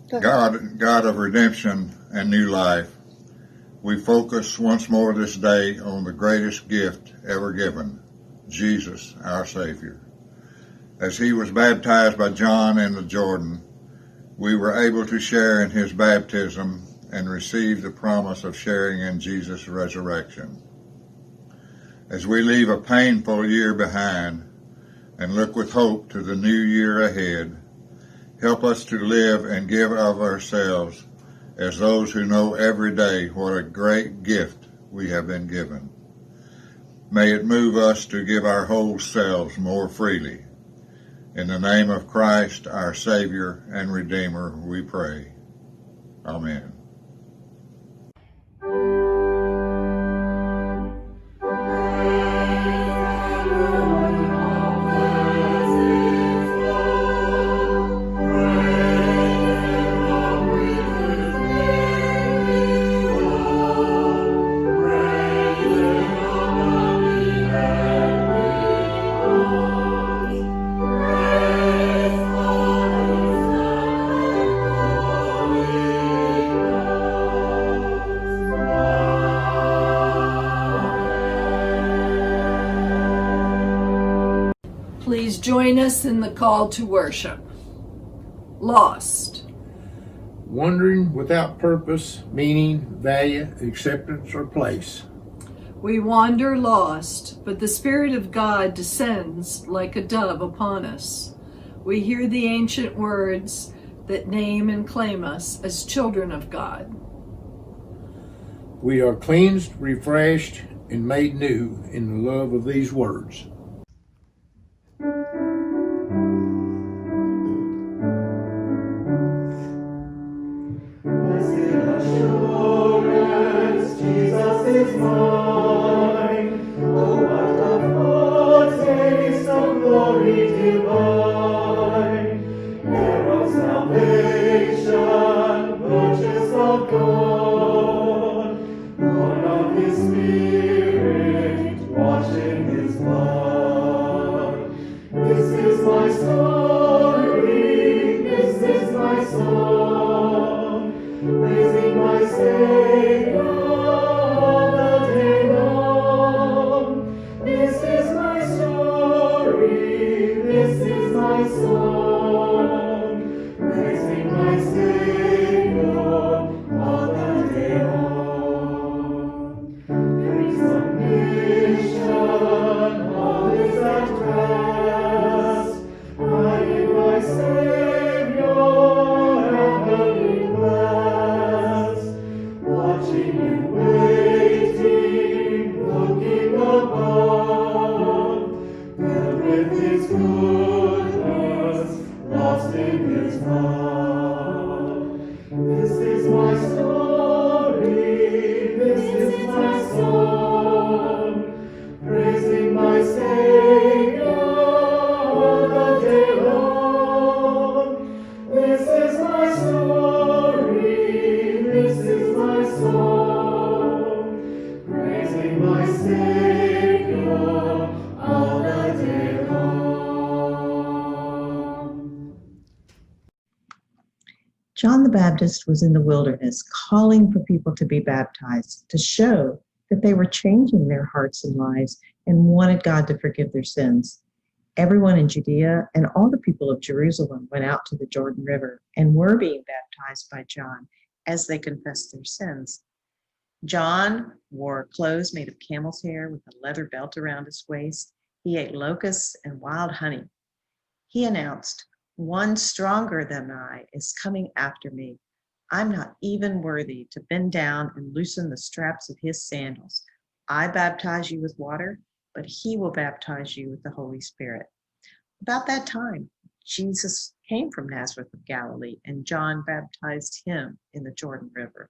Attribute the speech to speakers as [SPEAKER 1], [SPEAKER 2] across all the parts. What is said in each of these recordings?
[SPEAKER 1] God of redemption and new life, we focus once more this day on the greatest gift ever given, Jesus, our Savior. As he was baptized by John in the Jordan, we were able to share in his baptism and receive the promise of sharing in Jesus' resurrection. As we leave a painful year behind and look with hope to the new year ahead, help us to live and give of ourselves as those who know every day what a great gift we have been given. May it move us to give our whole selves more freely. In the name of Christ, our Savior and Redeemer, we pray. Amen.
[SPEAKER 2] Please join us in the call to worship. Lost.
[SPEAKER 3] Wandering without purpose, meaning, value, acceptance, or place.
[SPEAKER 2] We wander lost, but the Spirit of God descends like a dove upon us. We hear the ancient words that name and claim us as children of God.
[SPEAKER 3] We are cleansed, refreshed, and made new in the love of these words.
[SPEAKER 4] John the Baptist was in the wilderness calling for people to be baptized to show that they were changing their hearts and lives and wanted God to forgive their sins. Everyone in Judea and all the people of Jerusalem went out to the Jordan River and were being baptized by John as they confessed their sins. John wore clothes made of camel's hair with a leather belt around his waist. He ate locusts and wild honey. He announced, "One stronger than I is coming after me. I'm not even worthy to bend down and loosen the straps of his sandals. I baptize you with water, but he will baptize you with the Holy Spirit." About that time, Jesus came from Nazareth of Galilee, and John baptized him in the Jordan River.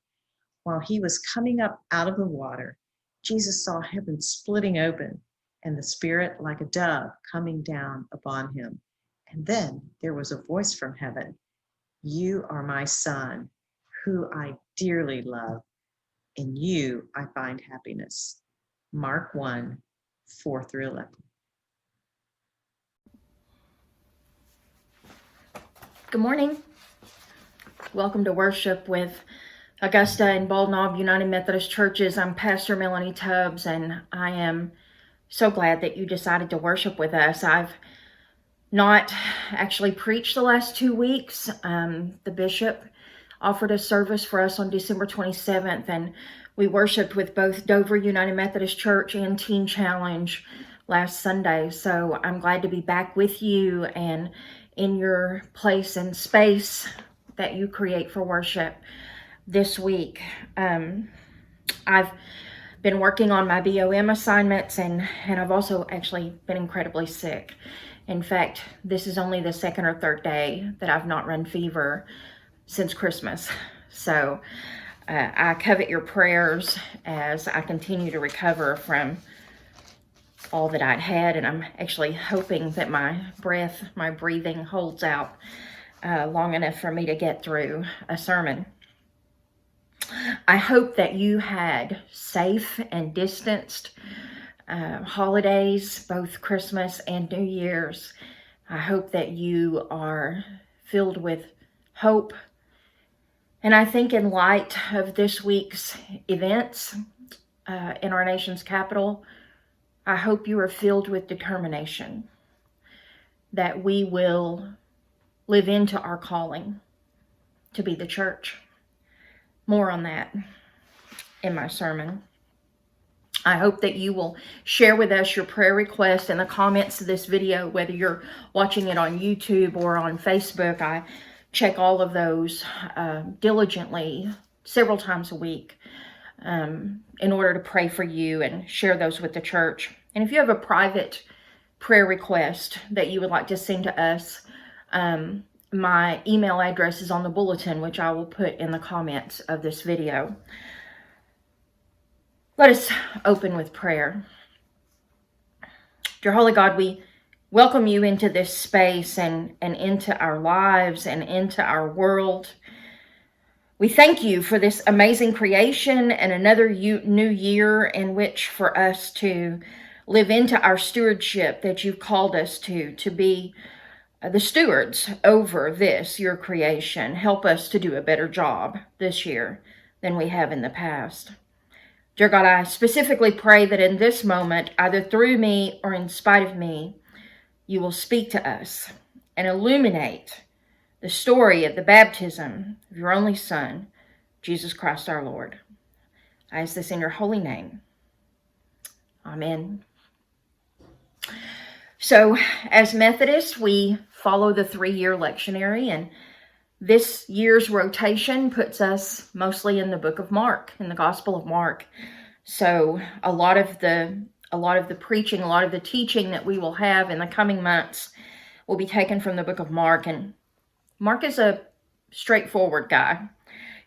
[SPEAKER 4] While he was coming up out of the water, Jesus saw heaven splitting open and the Spirit like a dove coming down upon him. And then there was a voice from heaven, "You are my Son, who I dearly love. In you I find happiness." Mark 1, 4 through 11.
[SPEAKER 5] Good morning. Welcome to worship with Augusta and Bald Knob United Methodist Churches. I'm Pastor Melanie Tubbs, and I am so glad that you decided to worship with us. I've not actually preached the last 2 weeks. The bishop offered a service for us on December 27th, and we worshiped with both Dover United Methodist Church and Teen Challenge last Sunday. So I'm glad to be back with you and in your place and space that you create for worship this week. I've been working on my BOM assignments, and I've also actually been incredibly sick. In fact, this is only the second or third day that I've not run fever since Christmas. So I covet your prayers as I continue to recover from all that I'd had, and I'm actually hoping that my breathing holds out long enough for me to get through a sermon. I hope that you had safe and distanced holidays, both Christmas and New Year's. I hope that you are filled with hope. And I think in light of this week's events in our nation's capital, I hope you are filled with determination that we will live into our calling to be the church. More on that in my sermon. I hope that you will share with us your prayer requests in the comments to this video, whether you're watching it on YouTube or on Facebook. I check all of those diligently several times a week in order to pray for you and share those with the church. And if you have a private prayer request that you would like to send to us, my email address is on the bulletin, which I will put in the comments of this video. Let us open with prayer. Dear Holy God, we welcome you into this space and into our lives and into our world. We thank you for this amazing creation and another new year in which for us to live into our stewardship that you've called us to be the stewards over this, your creation. Help us to do a better job this year than we have in the past. Dear God, I specifically pray that in this moment, either through me or in spite of me, you will speak to us and illuminate the story of the baptism of your only Son, Jesus Christ our Lord. I ask this in your holy name. Amen. So, as Methodists, we follow the 3-year lectionary, and this year's rotation puts us mostly in the book of Mark, in the Gospel of Mark. So, a lot of the preaching, a lot of the teaching that we will have in the coming months will be taken from the book of Mark. And Mark is a straightforward guy.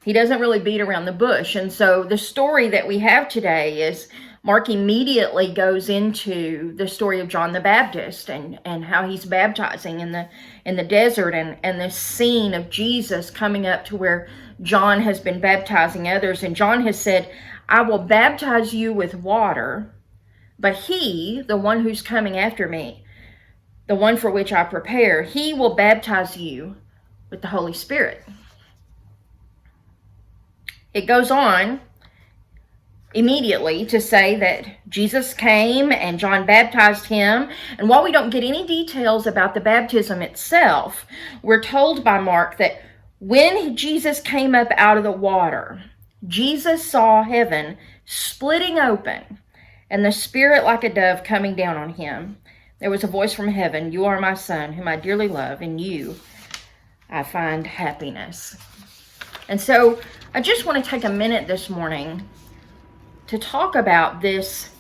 [SPEAKER 5] He doesn't really beat around the bush. And so the story that we have today is Mark immediately goes into the story of John the Baptist and how he's baptizing in the desert, and this scene of Jesus coming up to where John has been baptizing others. And John has said, I will baptize you with water, but he, the one who's coming after me, the one for which I prepare, he will baptize you with the Holy Spirit. It goes on immediately to say that Jesus came and John baptized him. And while we don't get any details about the baptism itself, we're told by Mark that when Jesus came up out of the water, Jesus saw heaven splitting open and the Spirit like a dove coming down on him. There was a voice from heaven, you are my Son, whom I dearly love, in you I find happiness. And so I just want to take a minute this morning to talk about this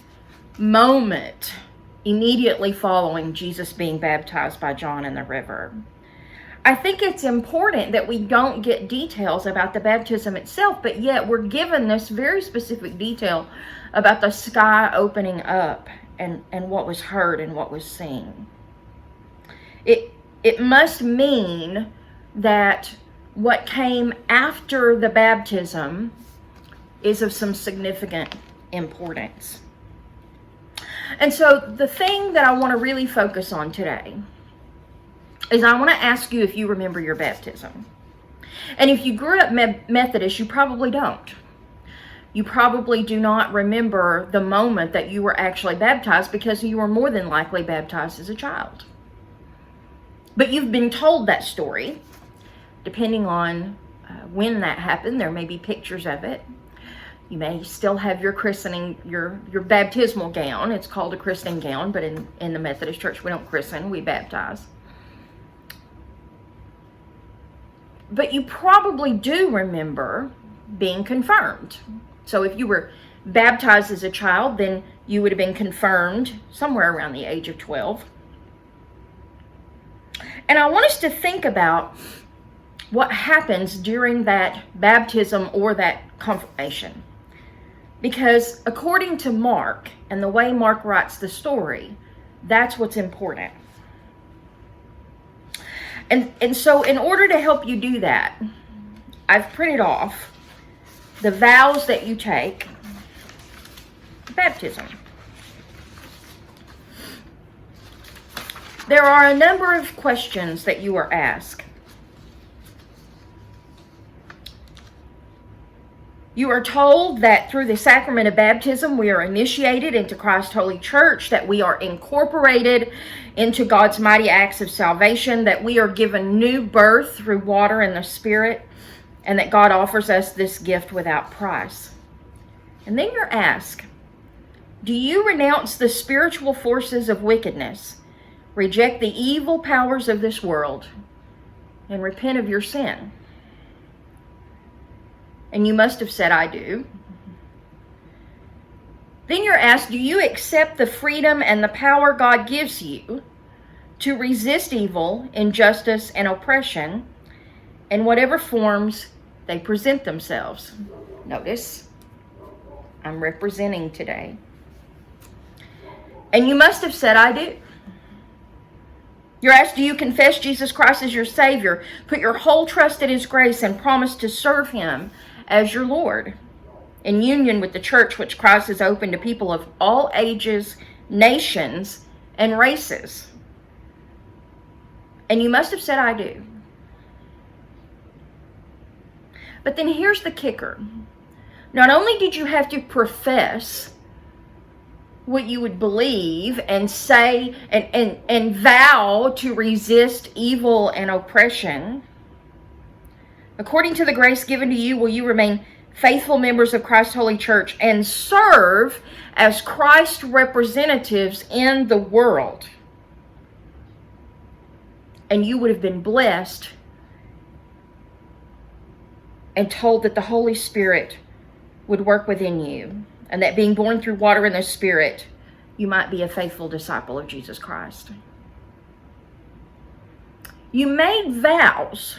[SPEAKER 5] moment immediately following Jesus being baptized by John in the river. I think it's important that we don't get details about the baptism itself, but yet we're given this very specific detail about the sky opening up and what was heard and what was seen. It must mean that what came after the baptism is of some significant importance. And so the thing that I want to really focus on today is I want to ask you if you remember your baptism. And if you grew up Methodist, you probably don't. You probably do not remember the moment that you were actually baptized, because you were more than likely baptized as a child. But you've been told that story. Depending on when that happened, there may be pictures of it. You may still have your christening, your baptismal gown. It's called a christening gown, but in the Methodist Church, we don't christen, we baptize. But you probably do remember being confirmed. So if you were baptized as a child, then you would have been confirmed somewhere around the age of 12. And I want us to think about what happens during that baptism or that confirmation. Because according to Mark, and the way Mark writes the story, that's what's important. And so in order to help you do that, I've printed off the vows that you take at baptism. There are a number of questions that you are asked. You are told that through the sacrament of baptism, we are initiated into Christ's holy church, that we are incorporated into God's mighty acts of salvation, that we are given new birth through water and the Spirit, and that God offers us this gift without price. And then you're asked, do you renounce the spiritual forces of wickedness, reject the evil powers of this world, and repent of your sin? And you must have said, I do. Then you're asked, do you accept the freedom and the power God gives you to resist evil, injustice, and oppression in whatever forms they present themselves? Notice, I'm representing today. And you must have said, I do. You're asked, do you confess Jesus Christ as your Savior, put your whole trust in His grace, and promise to serve Him as your Lord, in union with the church which Christ has opened to people of all ages, nations, and races? And you must have said, I do. But then here's the kicker. Not only did you have to profess what you would believe and say and vow to resist evil and oppression, according to the grace given to you, will you remain faithful members of Christ's holy church and serve as Christ's representatives in the world. And you would have been blessed and told that the Holy Spirit would work within you, and that being born through water and the Spirit, you might be a faithful disciple of Jesus Christ. You made vows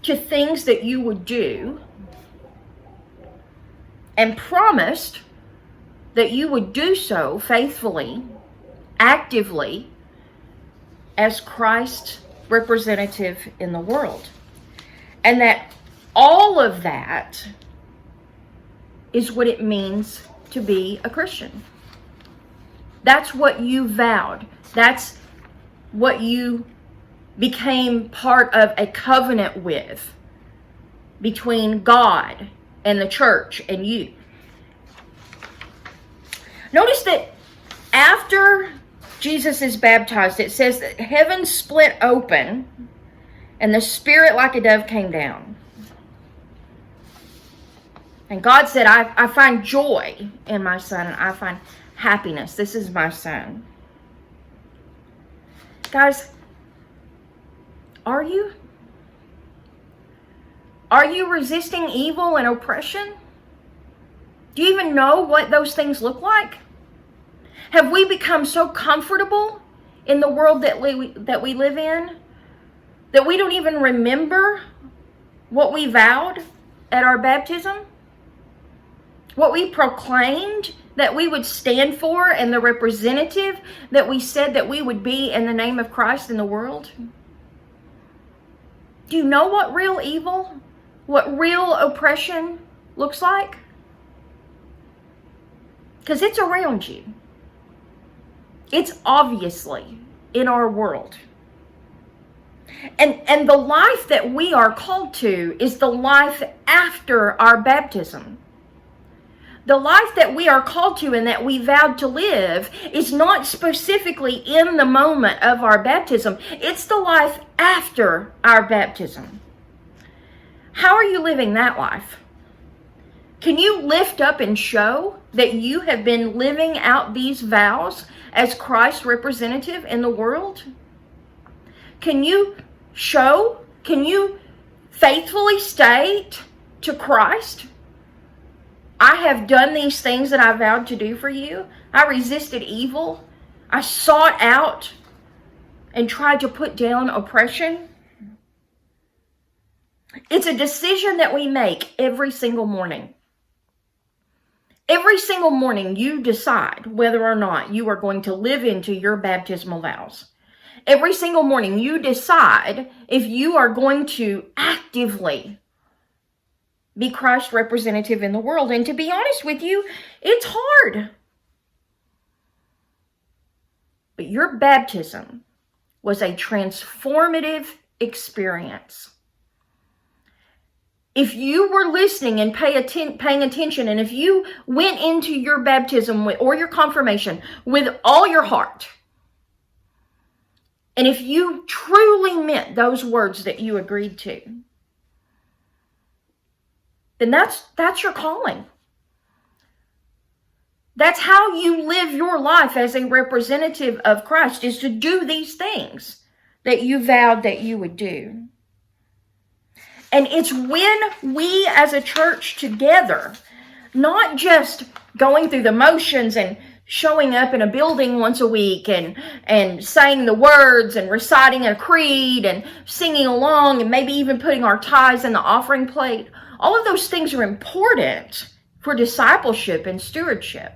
[SPEAKER 5] to things that you would do and promised that you would do so faithfully, actively, as Christ's representative in the world. And that all of that is what it means to be a Christian. That's what you vowed. That's what you became part of a covenant with between God and the church and you. Notice that after Jesus is baptized, it says that heaven split open and the Spirit like a dove came down. And God said, I find joy in my Son, and I find happiness. This is my Son. Guys, are you? Are you resisting evil and oppression? Do you even know what those things look like? Have we become so comfortable in the world that we live in that we don't even remember what we vowed at our baptism? What we proclaimed that we would stand for, and the representative that we said that we would be in the name of Christ in the world? Do you know what real evil, what real oppression looks like? Because it's around you. It's obviously in our world. And the life that we are called to is the life after our baptism. The life that we are called to and that we vowed to live is not specifically in the moment of our baptism. It's the life after our baptism. How are you living that life? Can you lift up and show that you have been living out these vows as Christ's representative in the world? Can you show? Can you faithfully state to Christ, I have done these things that I vowed to do for you. I resisted evil. I sought out and tried to put down oppression. It's a decision that we make every single morning. Every single morning you decide whether or not you are going to live into your baptismal vows. Every single morning you decide if you are going to actively be Christ's representative in the world. And to be honest with you, it's hard. But your baptism was a transformative experience. If you were listening and paying attention, and if you went into your baptism or your confirmation with all your heart, and if you truly meant those words that you agreed to, then that's your calling. That's how you live your life as a representative of Christ, is to do these things that you vowed that you would do. And it's when we as a church together, not just going through the motions and showing up in a building once a week and saying the words and reciting a creed and singing along and maybe even putting our tithes in the offering plate. All of those things are important for discipleship and stewardship.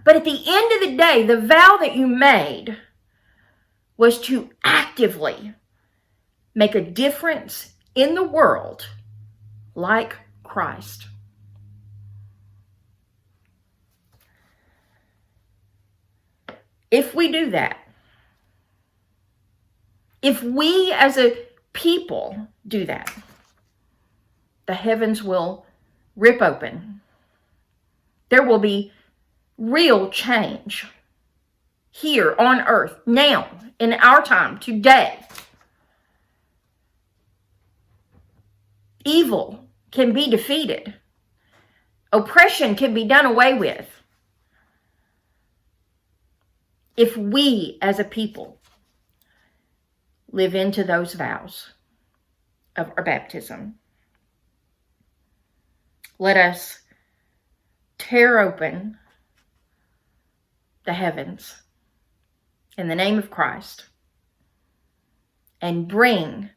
[SPEAKER 5] But at the end of the day, the vow that you made was to actively make a difference in the world like Christ. If we do that, if we as a people do that, the heavens will rip open. There will be real change here on earth, now, in our time, today. Evil can be defeated. Oppression can be done away with. If we as a people live into those vows of our baptism. Let us tear open the heavens in the name of Christ and bring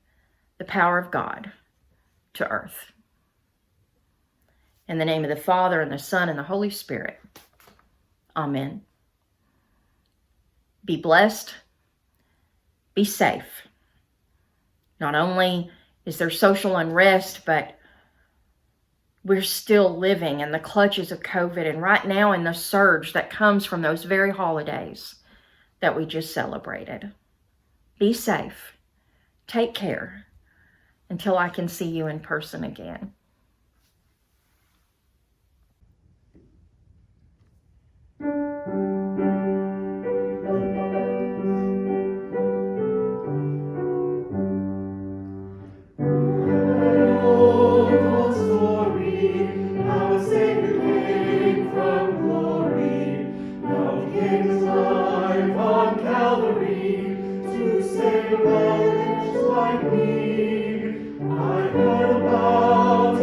[SPEAKER 5] the power of God to earth. In the name of the Father, and the Son, and the Holy Spirit. Amen. Be blessed. Be safe. Not only is there social unrest, but we're still living in the clutches of COVID, and right now in the surge that comes from those very holidays that we just celebrated. Be safe. Take care until I can see you in person again.
[SPEAKER 6] Like me, I heard about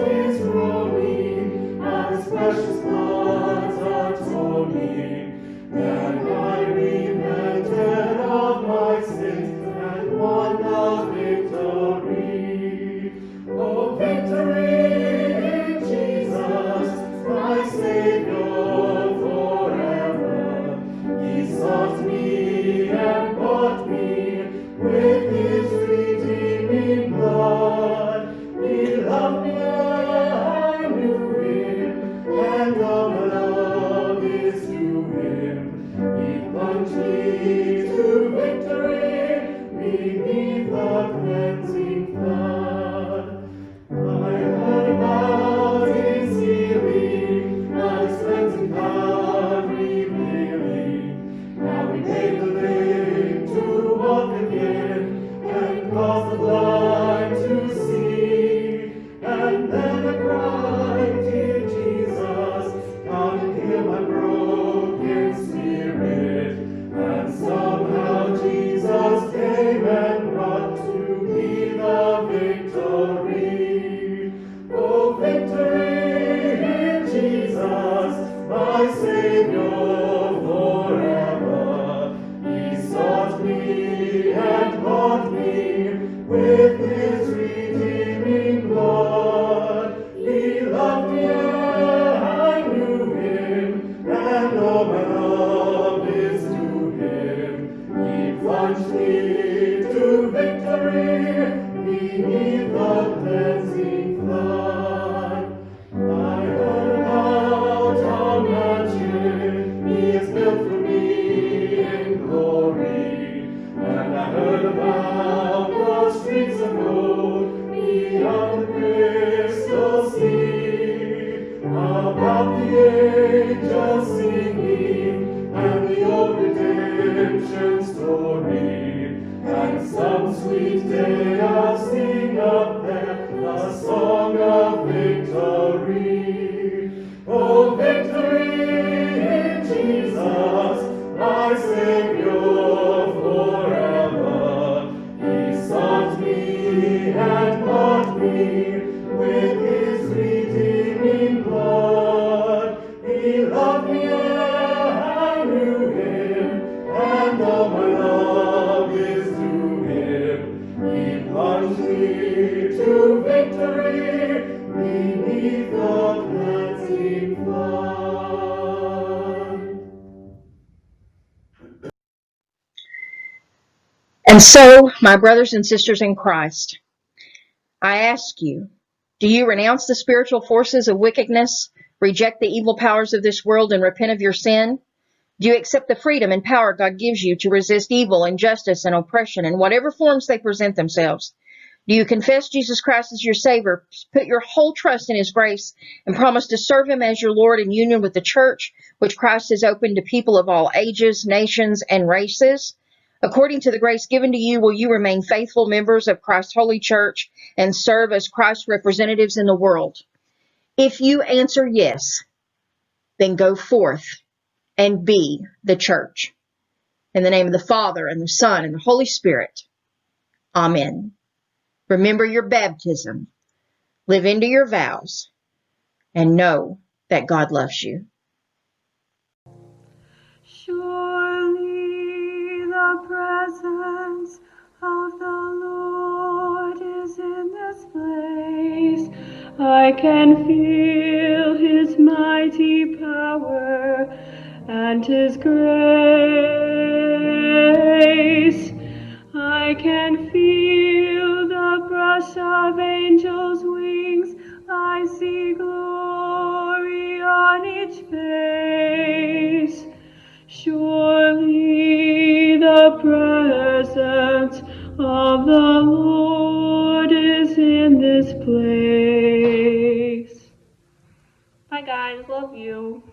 [SPEAKER 6] of victory. Oh, victory in Jesus, my Savior forever. He sought me and bought me with his redeeming blood. He loved me ere I knew him, and all my love is to him. He plunged me to victory beneath the cleansing flood. I heard about our mansion he has built for me in glory, and I heard about the streets of gold beyond the crystal sea, about the angels singing and the old redemption story. And some sweet day I'll sing up there the song of victory. Oh, victory in Jesus, my Savior forever. He sought me and bought me with his redeeming blood. He loved me ere I knew him, and all my love is to him. He plunged me to victory beneath the cleansing flood.
[SPEAKER 5] And so, my brothers and sisters in Christ, I ask you, do you renounce the spiritual forces of wickedness, reject the evil powers of this world, and repent of your sin? Do you accept the freedom and power God gives you to resist evil, injustice, and oppression in whatever forms they present themselves? Do you confess Jesus Christ as your Savior, put your whole trust in his grace, and promise to serve him as your Lord in union with the church, which Christ has opened to people of all ages, nations, and races? According to the grace given to you, will you remain faithful members of Christ's holy church and serve as Christ's representatives in the world? If you answer yes, then go forth and be the church. In the name of the Father, and the Son, and the Holy Spirit. Amen. Remember your baptism, live into your vows, and know that God loves you.
[SPEAKER 7] Surely the presence of the Lord is in this place. I can feel his mighty power and his grace. I can feel the brush of angels' wings. I see glory on each face. Surely the presence of the Lord is in this place. Bye guys, love you.